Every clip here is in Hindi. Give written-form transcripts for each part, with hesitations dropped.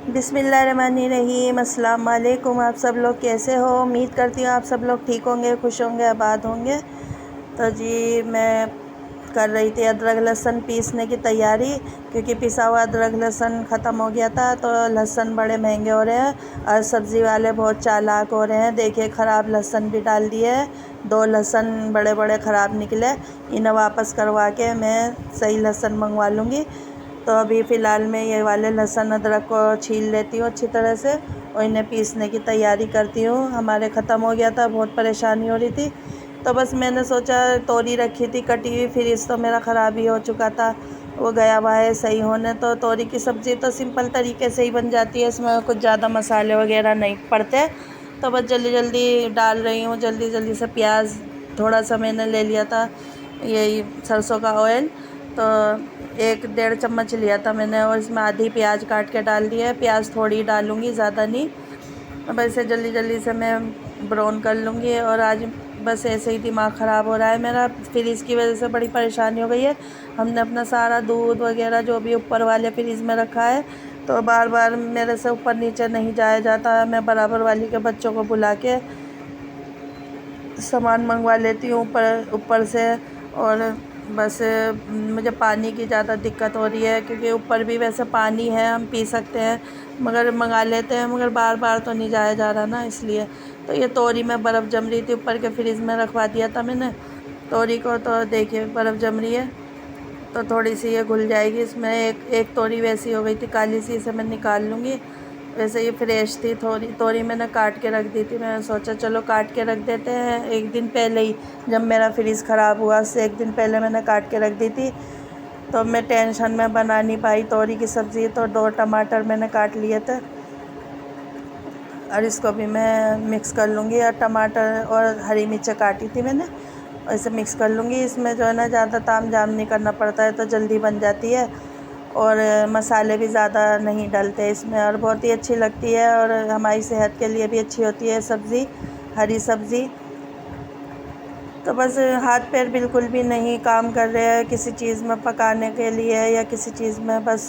बिस्मिल्लाहिर्रहमानिर्रहीम। अस्सलाम वालेकुम। आप सब लोग कैसे हो? उम्मीद करती हूँ आप सब लोग ठीक होंगे, खुश होंगे, आबाद होंगे। तो जी मैं कर रही थी अदरक लहसुन पीसने की तैयारी, क्योंकि पिसा हुआ अदरक लहसुन ख़त्म हो गया था। तो लहसुन बड़े महंगे हो रहे हैं और सब्ज़ी वाले बहुत चालाक हो रहे हैं। देखिए ख़राब लहसुन भी डाल दिए है, 2 लहसुन बड़े बड़े ख़राब निकले। इन्हें वापस करवा के मैं सही लहसुन मंगवा लूँगी। तो अभी फ़िलहाल मैं ये वाले लहसुन अदरक को छील लेती हूँ अच्छी तरह से और इन्हें पीसने की तैयारी करती हूँ। हमारे ख़त्म हो गया था, बहुत परेशानी हो रही थी। तो बस मैंने सोचा, तोरी रखी थी कटी हुई, फ्रिज तो मेरा ख़राब ही हो चुका था, वो गया हुआ है सही होने। तो तोरी की सब्ज़ी तो सिंपल तरीके से ही बन जाती है, इसमें कुछ ज़्यादा मसाले वगैरह नहीं पड़ते। तो बस जल्दी जल्दी डाल रही हूँ, जल्दी जल्दी से प्याज थोड़ा सा मैंने ले लिया था, यही सरसों का ऑयल। तो 1-1.5 चम्मच लिया था मैंने और इसमें आधी प्याज काट के डाल दिया है। प्याज थोड़ी डालूँगी, ज़्यादा नहीं। अब ऐसे जल्दी जल्दी से मैं ब्राउन कर लूँगी। और आज बस ऐसे ही दिमाग ख़राब हो रहा है मेरा, फ्रिज की वजह से बड़ी परेशानी हो गई है। हमने अपना सारा दूध वगैरह जो भी ऊपर वाले फ्रिज में रखा है, तो बार बार मेरे से ऊपर नीचे नहीं जाया जाता। मैं बराबर वाली के बच्चों को बुला के सामान मंगवा लेती हूँ ऊपर ऊपर से। और बस मुझे पानी की ज़्यादा दिक्कत हो रही है, क्योंकि ऊपर भी वैसे पानी है, हम पी सकते हैं, मगर मंगा लेते हैं, मगर बार बार तो नहीं जाया जा रहा ना, इसलिए। तो ये तोरी में बर्फ़ जम रही थी, ऊपर के फ्रिज में रखवा दिया था मैंने तोरी को। तो देखिए बर्फ़ जम रही है, तो थोड़ी सी ये घुल जाएगी। इसमें एक तोरी वैसी हो गई थी काली सी, इसे मैं निकाल लूँगी। वैसे ये फ्रेश थी तोरी मैंने काट के रख दी थी। मैंने सोचा चलो काट के रख देते हैं, एक दिन पहले ही, जब मेरा फ्रिज ख़राब हुआ उससे एक दिन पहले मैंने काट के रख दी थी। तो मैं टेंशन में बना नहीं पाई तोरी की सब्ज़ी। तो 2 टमाटर मैंने काट लिए थे और इसको भी मैं मिक्स कर लूँगी। और टमाटर और हरी मिर्च काटी थी मैंने, और इसे मिक्स कर लूँगी। इसमें जो है ना ज़्यादा ताम झाम नहीं करना पड़ता है, तो जल्दी बन जाती है। और मसाले भी ज़्यादा नहीं डलते इसमें, और बहुत ही अच्छी लगती है। और हमारी सेहत के लिए भी अच्छी होती है सब्ज़ी, हरी सब्ज़ी। तो बस हाथ पैर बिल्कुल भी नहीं काम कर रहे हैं किसी चीज़ में पकाने के लिए या किसी चीज़ में, बस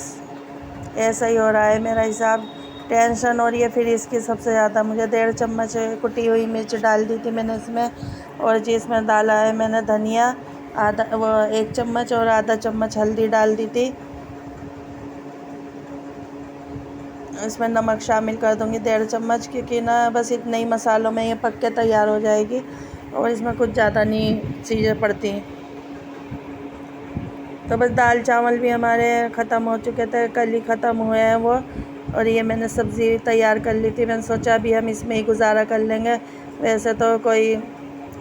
ऐसा ही हो रहा है मेरा हिसाब। टेंशन हो रही है फिर इसकी सबसे ज़्यादा। मुझे 1.5 चम्मच कुटी हुई मिर्च डाल दी थी मैंने इसमें। और जी इसमें डाला है मैंने धनिया, आधा 1 चम्मच, और आधा चम्मच हल्दी डाल दी थी। इसमें नमक शामिल कर दूँगी 1.5 चम्मच, क्योंकि ना बस इतने ही मसालों में ये पक के तैयार हो जाएगी, और इसमें कुछ ज़्यादा नहीं चीज़ें पड़ती। तो बस दाल चावल भी हमारे ख़त्म हो चुके थे, कल ही ख़त्म हुए हैं वो। और ये मैंने सब्ज़ी तैयार कर ली थी, मैंने सोचा अभी हम इसमें ही गुजारा कर लेंगे। वैसे तो कोई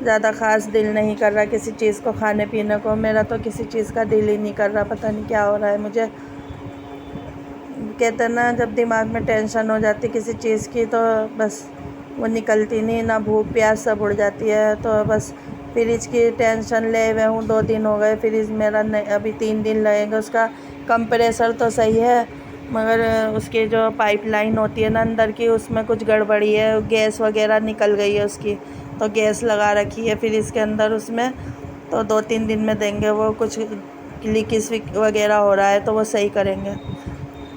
ज़्यादा ख़ास दिल नहीं कर रहा किसी चीज़ को खाने पीने को, मेरा तो किसी चीज़ का दिल ही नहीं कर रहा, पता नहीं क्या हो रहा है मुझे। कहते हैं ना, जब दिमाग में टेंशन हो जाती किसी चीज़ की, तो बस वो निकलती नहीं, ना भूख प्यास सब उड़ जाती है। तो बस फ्रिज की टेंशन ले हुए हूँ, 2 दिन हो गए फ्रिज मेरा, नहीं अभी 3 दिन लगेंगे। उसका कंप्रेसर तो सही है, मगर उसकी जो पाइपलाइन होती है ना अंदर की, उसमें कुछ गड़बड़ी है, गैस वगैरह निकल गई है उसकी। तो गैस लगा रखी है फ्रिज के अंदर उसमें। तो 2-3 दिन में देंगे वो, कुछ लीकेज वगैरह हो रहा है तो वो सही करेंगे।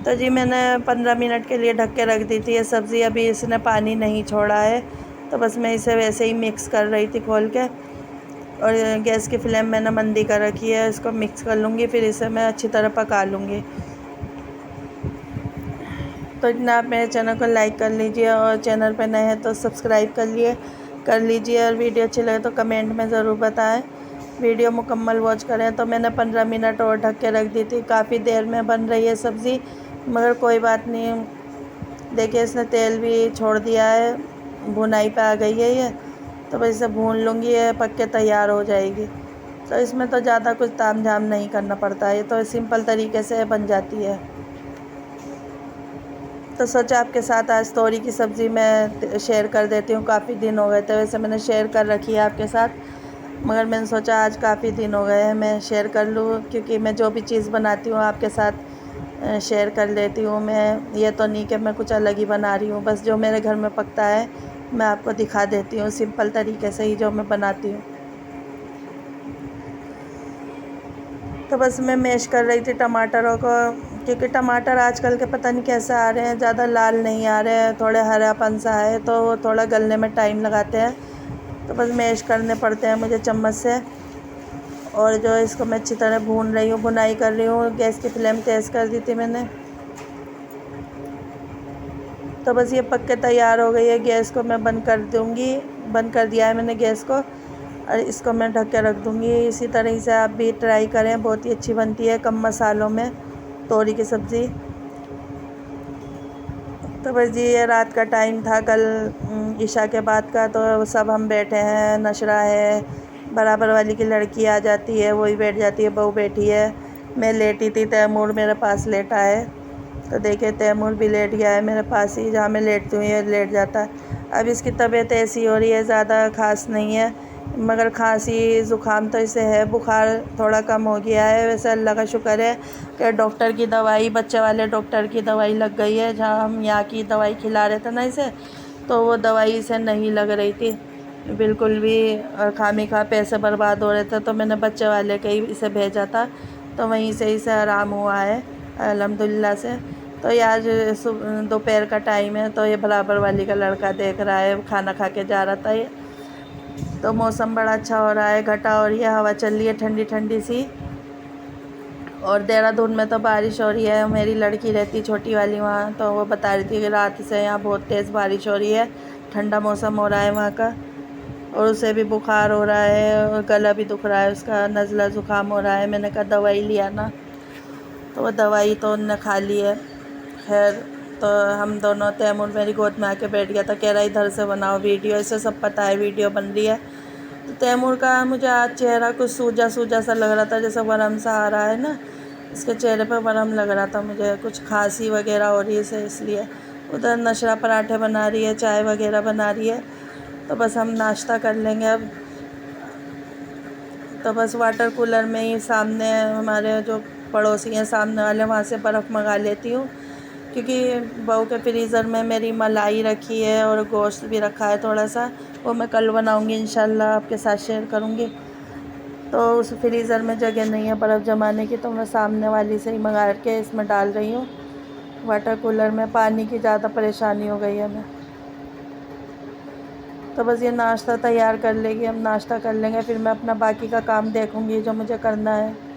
तो जी मैंने 15 मिनट के लिए ढक के रख दी थी ये सब्ज़ी, अभी इसने पानी नहीं छोड़ा है। तो बस मैं इसे वैसे ही मिक्स कर रही थी खोल के। और गैस की फ्लेम मैंने मंदी कर रखी है, इसको मिक्स कर लूँगी, फिर इसे मैं अच्छी तरह पका लूँगी। तो इतना आप मेरे चैनल को लाइक कर लीजिए, और चैनल पर नए हैं तो सब्सक्राइब कर लीजिए। और वीडियो अच्छी लगे तो कमेंट में ज़रूर बताएं। वीडियो मुकम्मल वॉच करें। तो मैंने 15 मिनट और ढक के रख दी थी, काफ़ी देर में बन रही है सब्ज़ी, मगर कोई बात नहीं। देखिए इसने तेल भी छोड़ दिया है, भुनाई पे आ गई है ये। तो बस इसे भून लूँगी, ये पक के तैयार हो जाएगी। तो इसमें तो ज़्यादा कुछ ताम झाम नहीं करना पड़ता है, ये तो सिंपल तरीके से बन जाती है। तो सोचा आपके साथ आज तोरी की सब्ज़ी मैं शेयर कर देती हूँ। काफ़ी दिन हो गए थे, वैसे मैंने शेयर कर रखी है आपके साथ, मगर मैंने सोचा आज काफ़ी दिन हो गए हैं मैं शेयर कर लूँ, क्योंकि मैं जो भी चीज़ बनाती हूँ आपके साथ शेयर कर लेती हूँ। मैं ये तो नहीं कि मैं कुछ अलग ही बना रही हूँ, बस जो मेरे घर में पकता है मैं आपको दिखा देती हूँ, सिंपल तरीके से ही जो मैं बनाती हूँ। तो बस मैं मैश कर रही थी टमाटरों को, क्योंकि टमाटर आजकल के पता नहीं कैसे आ रहे हैं, ज़्यादा लाल नहीं आ रहे हैं, थोड़े हरापन सा है, तो वो थोड़ा गलने में टाइम लगाते हैं, तो बस मैश करने पड़ते हैं मुझे चम्मच से। और जो इसको मैं अच्छी तरह भून रही हूँ, भुनाई कर रही हूँ। गैस की फ्लेम तेज़ कर दी थी मैंने। तो बस ये पक के तैयार हो गई है। गैस को मैं बंद कर दूँगी, बंद कर दिया है मैंने गैस को, और इसको मैं ढक के रख दूँगी। इसी तरह से आप भी ट्राई करें, बहुत ही अच्छी बनती है कम मसालों में तोरी की सब्ज़ी। तो बस जी ये रात का टाइम था कल ईशा के बाद का, तो सब हम बैठे हैं। नशरा है, बराबर वाली की लड़की आ जाती है, वही बैठ जाती है, बहू बैठी है। मैं लेटी थी, तैमूर मेरे पास लेटा है। तो देखिए तैमूर भी लेट गया है मेरे पास ही, जहाँ मैं लेटती हूँ ये लेट जाता है। अब इसकी तबीयत ऐसी हो रही है, ज़्यादा खास नहीं है, मगर खांसी ज़ुकाम तो इसे है। बुखार थोड़ा कम हो गया है। वैसे अल्लाह का शुक्र है कि डॉक्टर की दवाई, बच्चे वाले डॉक्टर की दवाई लग गई है। जहाँ हम यहाँ की दवाई खिला रहे थे ना इसे, तो वो दवाई इसे नहीं लग रही थी बिल्कुल भी, और खामी खा पैसे बर्बाद हो रहे थे। तो मैंने बच्चे वाले के ही इसे भेजा था, तो वहीं से इसे आराम हुआ है अल्हम्दुलिल्लाह से। तो ये आज दोपहर का टाइम है, तो ये बराबर वाली का लड़का देख रहा है, खाना खा के जा रहा था ये। तो मौसम बड़ा अच्छा हो रहा है, घटा हो रही है, हवा चल रही है ठंडी ठंडी सी। और देहरादून में तो बारिश हो रही है। मेरी लड़की रहती छोटी वाली वहाँ, तो वो बता रही थी कि रात से यहाँ बहुत तेज़ बारिश हो रही है, ठंडा मौसम हो रहा है वहाँ का। और उसे भी बुखार हो रहा है और गला भी दुख रहा है उसका, नज़ला ज़ुकाम हो रहा है। मैंने कहा दवाई लिया ना, तो वो दवाई तो उनने खा ली है। खैर, तो हम दोनों, तैमूर मेरी गोद में आके बैठ गया था, कह रहा इधर से बनाओ वीडियो, इसे सब पता है वीडियो बन रही है। तो तैमूर का मुझे आज चेहरा कुछ सूजा सूजा सा लग रहा था, जैसे वरम सा आ रहा है ना, इसके चेहरे पर वरम लग रहा था मुझे, कुछ खांसी वगैरह हो रही है इसे, इसलिए। उधर नशरा पराठे बना रही है, चाय वगैरह बना रही है, तो बस हम नाश्ता कर लेंगे अब। तो बस वाटर कूलर में ही सामने हमारे जो पड़ोसी हैं सामने वाले, वहाँ से बर्फ़ मंगा लेती हूँ, क्योंकि बहू के फ्रीज़र में मेरी मलाई रखी है और गोश्त भी रखा है थोड़ा सा, वो मैं कल बनाऊँगी इंशाल्लाह, आपके साथ शेयर करूँगी। तो उस फ्रीज़र में जगह नहीं है बर्फ़ जमाने की, तो मैं सामने वाली से ही मंगा के इसमें डाल रही हूँ वाटर कूलर में। पानी की ज़्यादा परेशानी हो गई है हमें। तो बस ये नाश्ता तैयार कर लेगी, हम नाश्ता कर लेंगे, फिर मैं अपना बाकी का काम देखूँगी जो मुझे करना है।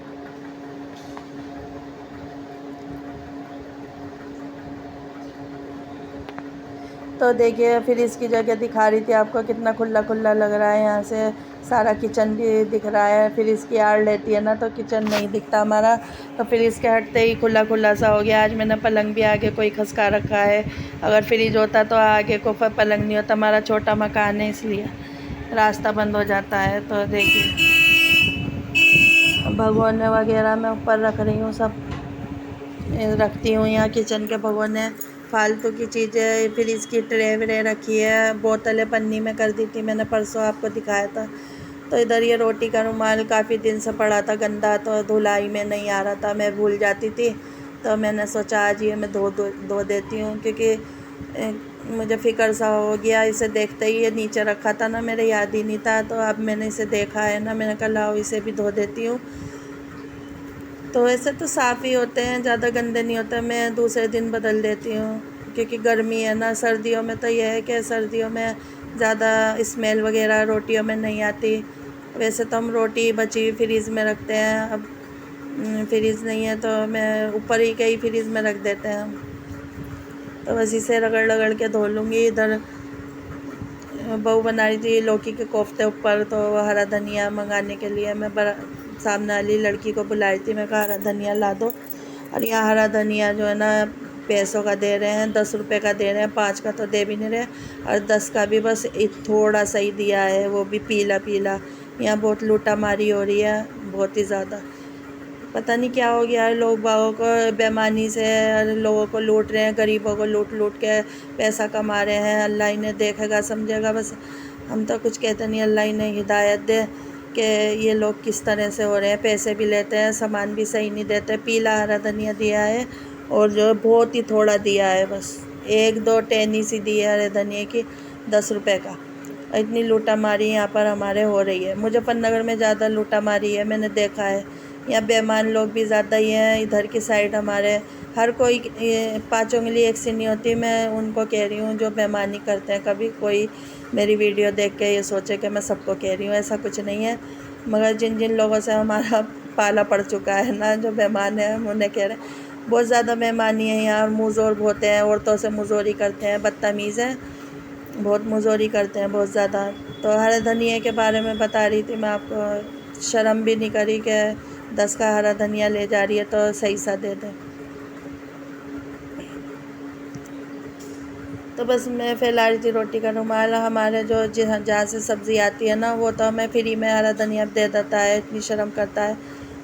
तो देखिए फिर इसकी जगह दिखा रही थी आपको, कितना खुला खुला लग रहा है, यहाँ से सारा किचन भी दिख रहा है। फिर इसकी आड़ लेती है ना, तो किचन नहीं दिखता हमारा, तो फिर इसके हटते ही खुला खुला सा हो गया। आज मैंने पलंग भी आगे कोई खसका रखा है, अगर फ्रिज होता तो आगे को पलंग नहीं होता, हमारा छोटा मकान है इसलिए रास्ता बंद हो जाता है। तो देखिए भगोने वगैरह मैं ऊपर रख रही हूँ, सब रखती हूँ यहाँ किचन के भगोने। फालतू की चीज़ें, फिर इसकी ट्रे व्रे रखी है, बोतलें पन्नी में कर दी थी मैंने, परसों आपको दिखाया था। तो इधर ये रोटी का रुमाल काफ़ी दिन से पड़ा था गंदा, तो धुलाई में नहीं आ रहा था, मैं भूल जाती थी। तो मैंने सोचा आज ये मैं धो देती हूँ, क्योंकि मुझे फ़िक्र सा हो गया इसे देखते ही। ये नीचे रखा था ना, मेरे याद ही नहीं था, तो अब मैंने इसे देखा है ना, मैंने कहा लाओ इसे भी धो देती हूँ। तो वैसे तो साफ़ ही होते हैं, ज़्यादा गंदे नहीं होते, मैं दूसरे दिन बदल देती हूँ, क्योंकि गर्मी है ना। सर्दियों में तो यह है कि सर्दियों में ज़्यादा स्मेल वगैरह रोटियों में नहीं आती। वैसे तो हम रोटी बची हुई फ्रीज़ में रखते हैं, अब फ्रीज़ नहीं है तो मैं ऊपर ही कहीं फ्रीज़ में रख देते हैं हम। तो बस इसे रगड़ रगड़ के धो लूँगी। इधर बहू बना रही थी लौकी के कोफ्ते ऊपर, तो हरा धनिया मंगाने के लिए मैं सामने वाली लड़की को बुलाई थी, मैं कहा हरा धनिया ला दो। और यहाँ हरा धनिया जो है ना पैसों का दे रहे हैं, 10 रुपये का दे रहे हैं, 5 का तो दे भी नहीं रहे, और 10 का भी बस थोड़ा सा ही दिया है, वो भी पीला पीला। यहाँ बहुत लूटा मारी हो रही है, बहुत ही ज़्यादा। पता नहीं क्या हो गया है, लोग बागों को बेईमानी से लोगों को लूट रहे हैं, गरीबों को लूट लूट के पैसा कमा रहे हैं। अल्लाह इन्हें देखेगा समझेगा, बस हम तो कुछ कहते नहीं। अल्लाह इन्हें हिदायत दे कि ये लोग किस तरह से हो रहे हैं, पैसे भी लेते हैं, सामान भी सही नहीं देते। पीला हरा धनिया दिया है और जो बहुत ही थोड़ा दिया है, बस 1-2 टहनी सी दी है हरे धनिया की, 10 रुपये का। इतनी लूटा मारी यहाँ पर हमारे हो रही है। मुजफ्फरनगर में ज़्यादा लूटा मारी है, मैंने देखा है। यहाँ बेईमान लोग भी ज़्यादा ही हैं इधर की साइड हमारे। हर कोई ये 5 उंगली एक सी नहीं होती। मैं उनको कह रही हूँ जो बेईमानी करते हैं। कभी कोई मेरी वीडियो देख के ये सोचे कि मैं सबको कह रही हूँ, ऐसा कुछ नहीं है। मगर जिन जिन लोगों से हमारा पाला पड़ चुका है ना, जो बेईमान है, हम उन्हें कह रहे हैं। बहुत ज़्यादा बेईमानी है यहाँ, मुँहज़ोर बहुत हैं, औरतों से मुँहज़ोरी करते हैं, बदतमीज़ हैं, बहुत मुँहज़ोरी करते हैं बहुत ज़्यादा। तो हरा धनिया के बारे में बता रही थी मैं आपको। शर्म भी नहीं करी कि 10 का हरा धनिया ले जा रही है तो सही सा दे दें। तो बस मैं फैला रही थी रोटी का रुमाल। हमारे जो जहाँ से सब्ज़ी आती है ना, वो तो हमें फ्री में हरा धनिया दे देता है, इतनी शर्म करता है।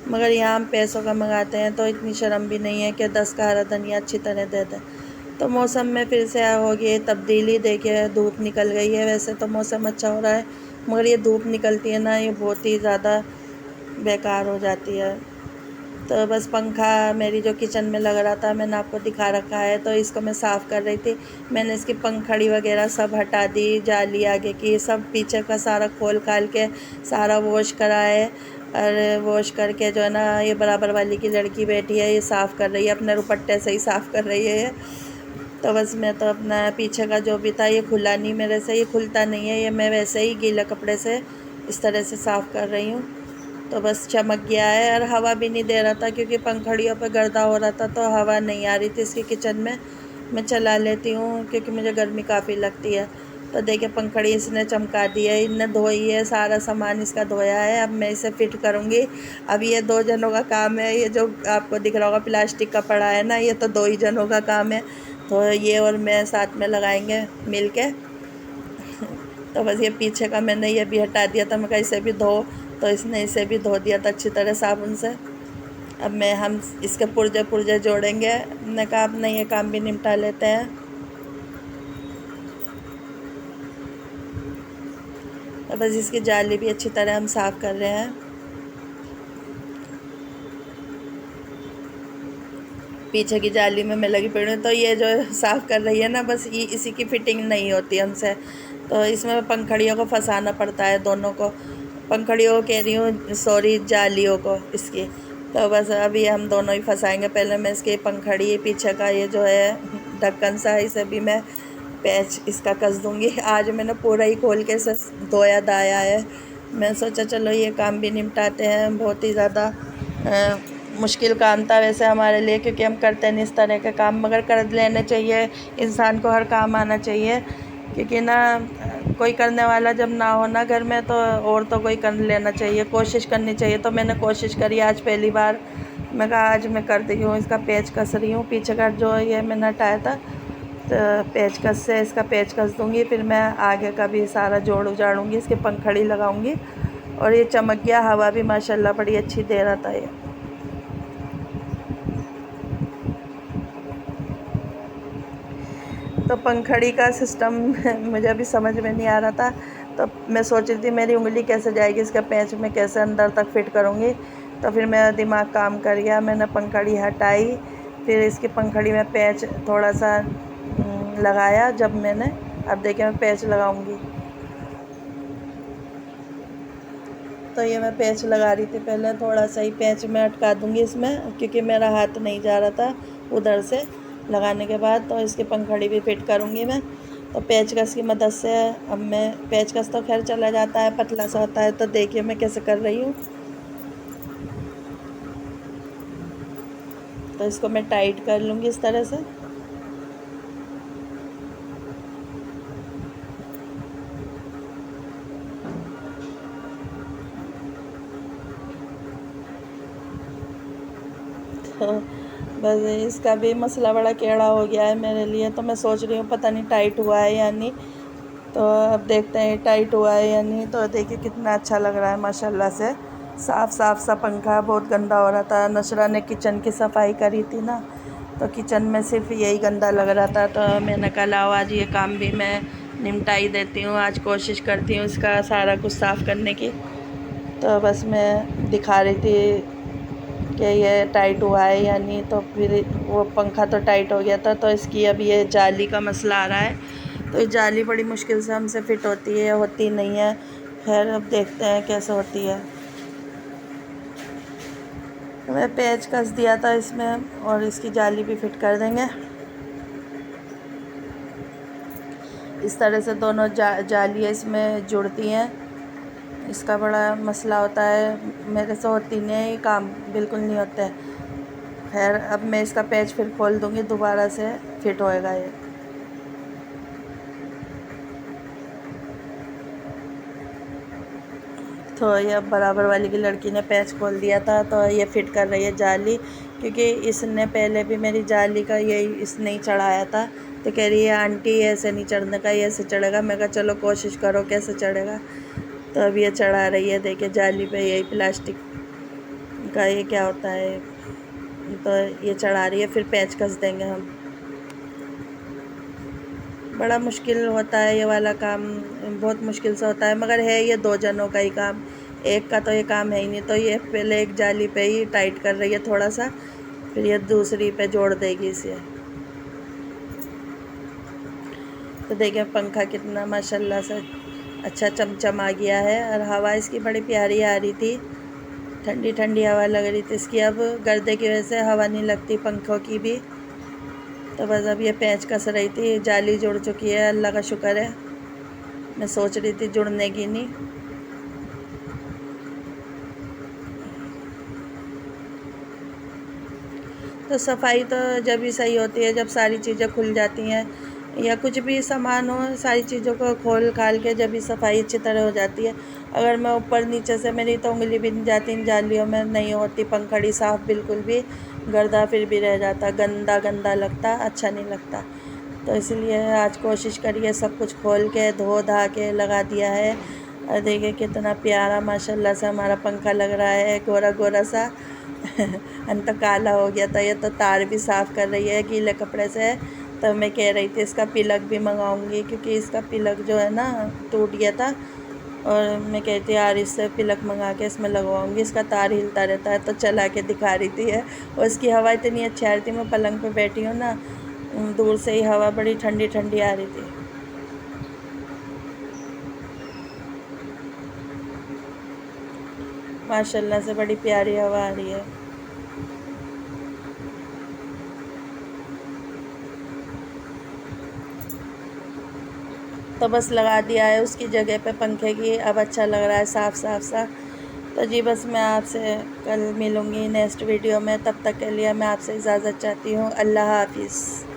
मगर यहाँ हम पैसों का मंगाते हैं तो इतनी शर्म भी नहीं है कि 10 का हरा धनिया अच्छी तरह दे दें। तो मौसम में फिर से हो गई तब्दीली। देखिए धूप निकल गई है। वैसे तो मौसम अच्छा हो रहा है, मगर ये धूप निकलती है ना, ये बहुत ही ज़्यादा बेकार हो जाती है। तो बस पंखा मेरी जो किचन में लग रहा था, मैंने आपको दिखा रखा है, तो इसको मैं साफ़ कर रही थी। मैंने इसकी पंखड़ी वगैरह सब हटा दी, जाली आगे की सब, पीछे का सारा खोल खाल के सारा वॉश करा है। और वॉश करके जो है ना, ये बराबर वाली की लड़की बैठी है, ये साफ़ कर रही है, अपने रुपट्टे से ही साफ़ कर रही है ये। तो बस मैं तो अपना पीछे का जो भी था, ये खुला नहीं मेरे से, ये खुलता नहीं है, ये मैं वैसे ही गीले कपड़े से इस तरह से साफ़ कर रही हूँ। तो बस चमक गया है। और हवा भी नहीं दे रहा था क्योंकि पंखड़ियों पे गर्दा हो रहा था, तो हवा नहीं आ रही थी इसकी किचन में। मैं चला लेती हूँ क्योंकि मुझे गर्मी काफ़ी लगती है। तो देखिए पंखड़ी इसने चमका दी है, इनने धोई है, सारा सामान इसका धोया है। अब मैं इसे फिट करूँगी। अब ये 2 जनों का काम है। ये जो आपको दिख रहा होगा प्लास्टिक का पड़ा है ना, ये तो 2 ही जनों का काम है। तो ये और मैं साथ में लगाएंगे मिल के। तो बस ये पीछे का मैंने ये भी हटा दिया था, मैं कहा इसे भी धो, तो इसने इसे भी धो दिया था अच्छी तरह साबुन से। अब हम इसके पुर्जे पुर्जे जोड़ेंगे। मैंने कहा अब नहीं, ये काम भी निपटा लेते हैं। तो बस इसकी जाली भी अच्छी तरह हम साफ़ कर रहे हैं। पीछे की जाली में मैं लगी पड़ी हूँ। तो ये जो साफ़ कर रही है ना, बस ये इसी की फिटिंग नहीं होती हमसे, तो इसमें पंखड़ियों को फंसाना पड़ता है, दोनों को। पंखड़ियों को कह रही हूँ, सॉरी, जालियों को इसकी। तो बस अभी हम दोनों ही फंसाएंगे। पहले मैं इसकी पंखड़ी पीछे का ये जो है ढक्कन सा, इसे भी मैं पैच इसका कस दूँगी। आज मैंने पूरा ही खोल के इसे धोया धाया है। मैं सोचा चलो ये काम भी निपटाते हैं। बहुत ही ज़्यादा मुश्किल काम था वैसे हमारे लिए, क्योंकि हम करते नहीं इस तरह के काम, मगर कर लेने चाहिए। इंसान को हर काम आना चाहिए, क्योंकि ना कोई करने वाला जब ना हो ना घर में, तो और तो कोई कर लेना चाहिए, कोशिश करनी चाहिए। तो मैंने कोशिश करी आज पहली बार। मैं कहा आज मैं कर दी हूँ, इसका पेच कस रही हूँ। पीछे का जो ये मैंने हटाया था, तो पेचकस से इसका पेचकस दूँगी। फिर मैं आगे का भी सारा जोड़ उजाड़ूँगी, इसकी पंखड़ी लगाऊँगी। और ये चमक गया, हवा भी माशाल्लाह बड़ी अच्छी दे रहा था ये। तो पंखड़ी का सिस्टम मुझे अभी समझ में नहीं आ रहा था। तो मैं सोच रही थी मेरी उंगली कैसे जाएगी इसका पैच में, कैसे अंदर तक फिट करूँगी। तो फिर मेरा दिमाग काम कर गया, मैंने पंखड़ी हटाई। फिर इसकी पंखड़ी में पैच थोड़ा सा लगाया जब मैंने। अब देखिए मैं पैच लगाऊंगी। तो ये मैं पैच लगा रही थी पहले, थोड़ा सा ही पैच मैं अटका दूंगी इसमें, क्योंकि मेरा हाथ नहीं जा रहा था उधर से। लगाने के बाद तो इसकी पंखड़ी भी फिट करूंगी मैं। तो पेचकस की मदद से अब मैं, पेचकस तो खैर चला जाता है, पतला सा होता है। तो देखिए मैं कैसे कर रही हूँ। तो इसको मैं टाइट कर लूँगी इस तरह से। तो बस इसका भी मसला बड़ा टेढ़ा हो गया है मेरे लिए। तो मैं सोच रही हूँ पता नहीं टाइट हुआ है या नहीं। तो अब देखते हैं टाइट हुआ है या नहीं। तो देखिए कितना अच्छा लग रहा है माशाल्लाह से, साफ़ साफ़ सा पंखा। बहुत गंदा हो रहा था, नशरा ने किचन की सफाई करी थी ना, तो किचन में सिर्फ यही गंदा लग रहा था। तो मैंने कहा लाओ आज ये काम भी मैं निपटा ही देती हूँ, आज कोशिश करती हूँ इसका सारा कुछ साफ़ करने की। तो बस मैं दिखा रही थी कि ये टाइट हुआ है या नहीं। तो फिर वो पंखा तो टाइट हो गया था, तो इसकी अब ये जाली का मसला आ रहा है। तो ये जाली बड़ी मुश्किल से हमसे फ़िट होती है, होती नहीं है। खैर अब देखते हैं कैसे होती है। तो मैं पेच कस दिया था इसमें और इसकी जाली भी फिट कर देंगे। इस तरह से दोनों जालियाँ इसमें जुड़ती हैं। इसका बड़ा मसला होता है, मेरे से होती नहीं है, ये काम बिल्कुल नहीं होता है। खैर अब मैं इसका पेच फिर खोल दूँगी, दोबारा से फिट होएगा ये। तो ये अब बराबर वाली की लड़की ने पेच खोल दिया था, तो ये फिट कर रही है जाली, क्योंकि इसने पहले भी मेरी जाली का यही इसने ही चढ़ाया था। तो कह रही है आंटी ऐसे नहीं चढ़ने का, ये ऐसे चढ़ेगा। मैं कहा चलो कोशिश करो कैसे चढ़ेगा। तो अब ये चढ़ा रही है, देखिए जाली पे यही प्लास्टिक का ये क्या होता है, तो ये चढ़ा रही है, फिर पेच कस देंगे हम। बड़ा मुश्किल होता है ये वाला काम, बहुत मुश्किल से होता है, मगर है ये 2 जनों का ही काम, एक का तो ये काम है ही नहीं। तो ये पहले एक जाली पे ही टाइट कर रही है थोड़ा सा, फिर ये दूसरी पे जोड़ देगी इसे। तो देखिए पंखा कितना माशाल्लाह से अच्छा चमचम आ गया है, और हवा इसकी बड़ी प्यारी आ रही थी, ठंडी ठंडी हवा लग रही थी इसकी। अब गर्दे की वजह से हवा नहीं लगती पंखों की भी। तो बस अब ये पेंच कस रही थी, जाली जुड़ चुकी है, अल्लाह का शुक्र है। मैं सोच रही थी जुड़ने की नहीं। तो सफाई तो जब ही सही होती है जब सारी चीज़ें खुल जाती हैं, या कुछ भी सामान हो, सारी चीज़ों को खोल खाल के जब भी सफाई अच्छी तरह हो जाती है। अगर मैं ऊपर नीचे से, मेरी तो उंगली भी नहीं जाती इन जालियों में, नहीं होती पंखड़ी साफ़ बिल्कुल भी, गर्दा फिर भी रह जाता, गंदा गंदा लगता, अच्छा नहीं लगता। तो इसलिए आज कोशिश करिए सब कुछ खोल के धो धा के लगा दिया है। और देखिए कितना प्यारा माशाल्लाह से हमारा पंखा लग रहा है, गोरा गोरा सा अंत काला हो गया था। ये तो तार भी साफ़ कर रही है गीले कपड़े से। तो मैं कह रही थी इसका पिलक भी मंगाऊंगी, क्योंकि इसका पिलक जो है ना टूट गया था, और मैं कहती यार इससे पिलक मंगा के इसमें लगवाऊंगी, इसका तार हिलता रहता है। तो चला के दिखा रही थी है, और इसकी हवा इतनी अच्छी आ रही थी। मैं पलंग पे बैठी हूँ ना, दूर से ही हवा बड़ी ठंडी ठंडी आ रही थी। माशाल्लाह से बड़ी प्यारी हवा आ रही है। तो बस लगा दिया है उसकी जगह पे पंखे की, अब अच्छा लग रहा है साफ़ साफ़ सा। तो जी बस मैं आपसे कल मिलूँगी नेक्स्ट वीडियो में, तब तक के लिए मैं आपसे इजाज़त चाहती हूँ। अल्लाह हाफ़िज़।